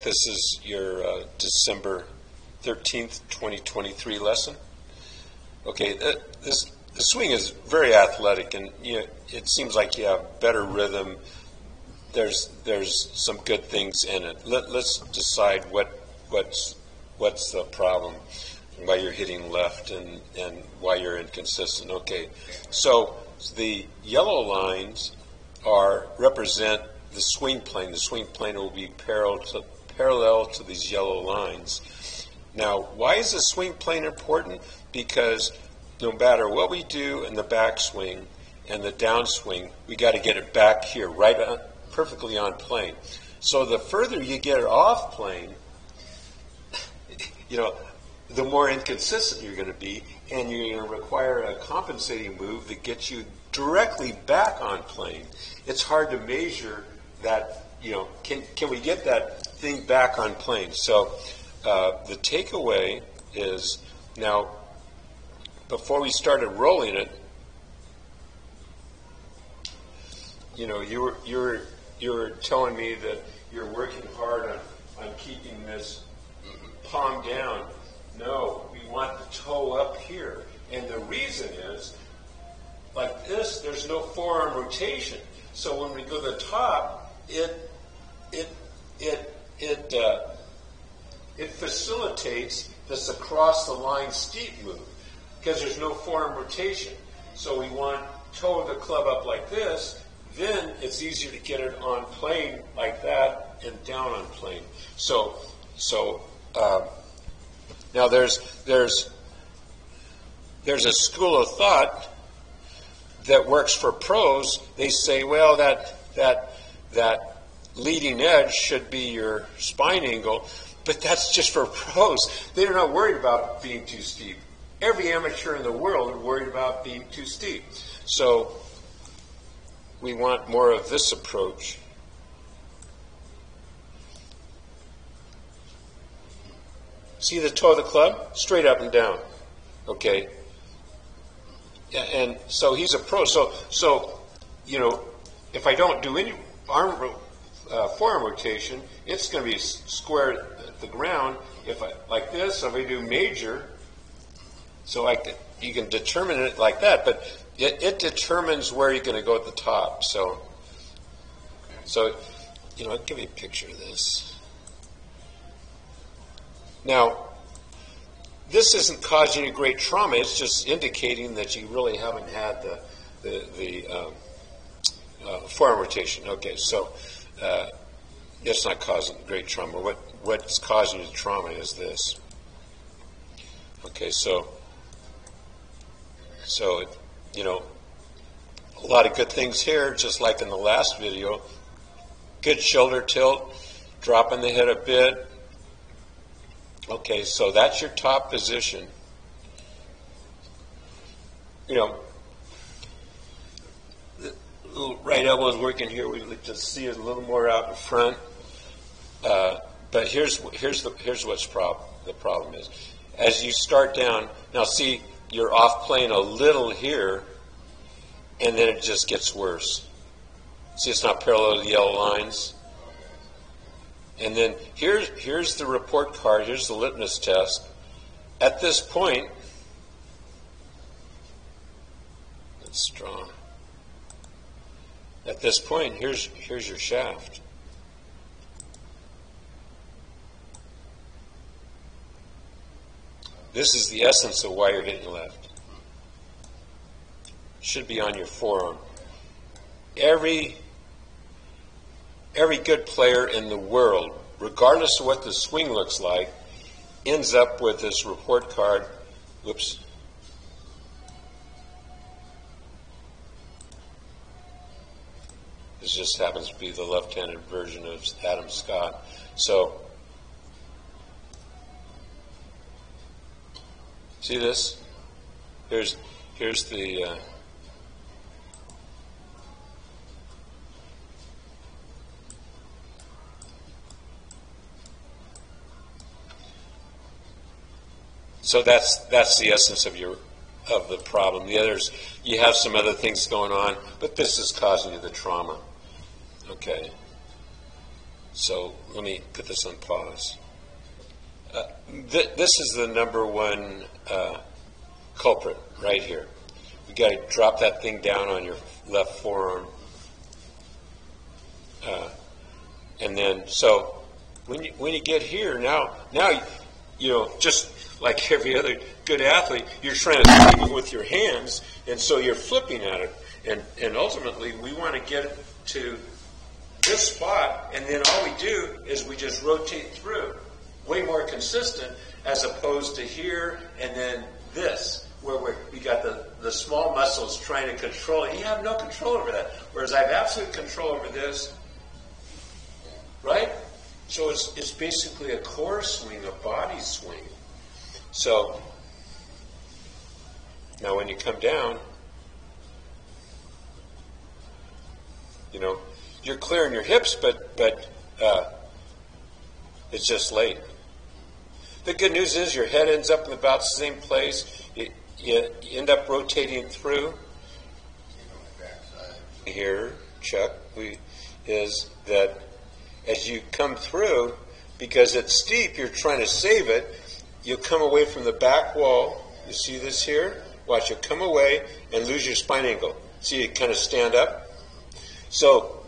This is your December 13th, 2023 lesson. Okay, the swing is very athletic, and it seems like you have better rhythm. There's some good things in it. Let's decide what's the problem, why you're hitting left, and why you're inconsistent. Okay, so the yellow lines represent the swing plane. The swing plane will be parallel to these yellow lines. Now, why is the swing plane important? Because no matter what we do in the backswing and the downswing, we got to get it back here, perfectly on plane. So the further you get it off plane, the more inconsistent you're going to be, and you're going to require a compensating move that gets you directly back on plane. It's hard to measure that. Can we get that thing back on plane? So the takeaway is, now before we started rolling it, you were telling me that you're working hard on keeping this palm down. No, we want the toe up here, and the reason is, like this, there's no forearm rotation. So when we go to the top, it facilitates this across the line steep move because there's no forearm rotation. So we want toe of the club up like this. Then it's easier to get it on plane like that and down on plane. So now there's a school of thought that works for pros. They say, well, that leading edge should be your spine angle, but that's just for pros. They're not worried about being too steep. Every amateur in the world is worried about being too steep. So we want more of this approach. See the toe of the club? Straight up and down. Okay. And so he's a pro. So if I don't do any forearm rotation, it's going to be square at the ground. If I like this, if I do major, so you can determine it like that, but it determines where you're going to go at the top. So I'll give you a picture of this. Now, this isn't causing you great trauma. It's just indicating that you really haven't had the forearm rotation. Okay, so it's not causing great trauma. What's causing the trauma is this. Okay, so a lot of good things here, just like in the last video. Good shoulder tilt, dropping the head a bit. Okay, so that's your top position. The little right elbow is working here. We like to see it a little more out in front. But here's what's the problem is. As you start down, now see, you're off plane a little here, and then it just gets worse. See, it's not parallel to the yellow lines. And then here's the report card. Here's the litmus test. At this point, it's strong. At this point, here's your shaft. This is the essence of why you're hitting left. Should be on your forearm. Every good player in the world, regardless of what the swing looks like, ends up with this report card. Whoops. This just happens to be the left-handed version of Adam Scott. So, see this? Here's the so that's the essence of the problem. The others, you have some other things going on, but this is causing you the trauma. Okay. So let me put this on pause. This is the number one culprit right here. You got to drop that thing down on your left forearm. And then, so when you get here, now you know, just like every other good athlete, you're trying to sweep it with your hands, and so you're flipping at it. And ultimately, we want to get it to this spot, and then all we do is we just rotate through. Way more consistent as opposed to here and then this, where we got the small muscles trying to control it. You have no control over that. Whereas I have absolute control over this, right? So it's basically a core swing, a body swing. So now when you come down, you know, you're clearing your hips, but it's just late. The good news is your head ends up in about the same place. You end up rotating through. Here, Chuck, is that as you come through, because it's steep, you're trying to save it, you'll come away from the back wall. You see this here? Watch, you'll come away and lose your spine angle. See, you kind of stand up. So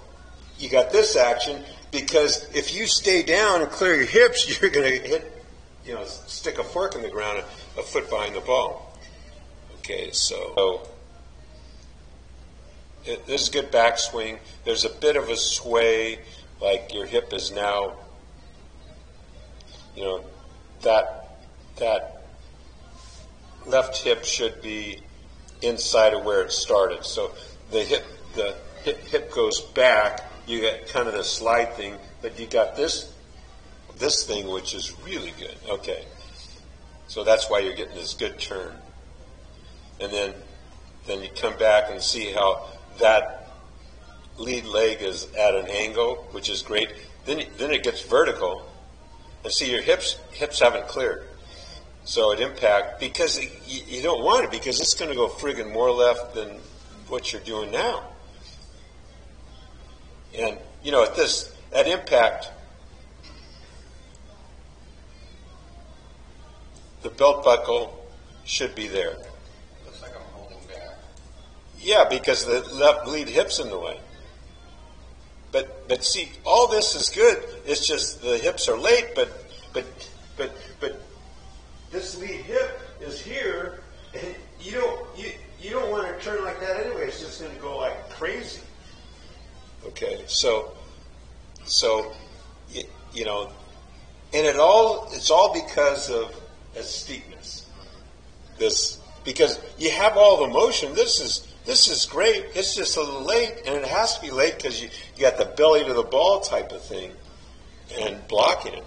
you got this action, because if you stay down and clear your hips, you're going to hit, you know, stick a fork in the ground a foot behind the ball. Okay, so this is good backswing. There's a bit of a sway, like your hip is now, you know, that left hip should be inside of where it started. So the hip goes back. You get kind of the slide thing, but you got this thing, which is really good. Okay, so that's why you're getting this good turn. And then you come back and see how that lead leg is at an angle, which is great. Then it gets vertical, and see your hips haven't cleared. So at impact, because you don't want it, because it's going to go friggin' more left than what you're doing now. And you know, at impact, the belt buckle should be there. Looks like I'm holding back. Yeah, because the left lead hip's in the way. But see, all this is good. It's just the hips are late, but this lead hip is here, and you don't want to turn like that anyway. It's just going to go like crazy. Okay, so you know, and it's all because of a steepness. Because you have all the motion. This is great. It's just a little late, and it has to be late because you got the belly to the ball type of thing and blocking it.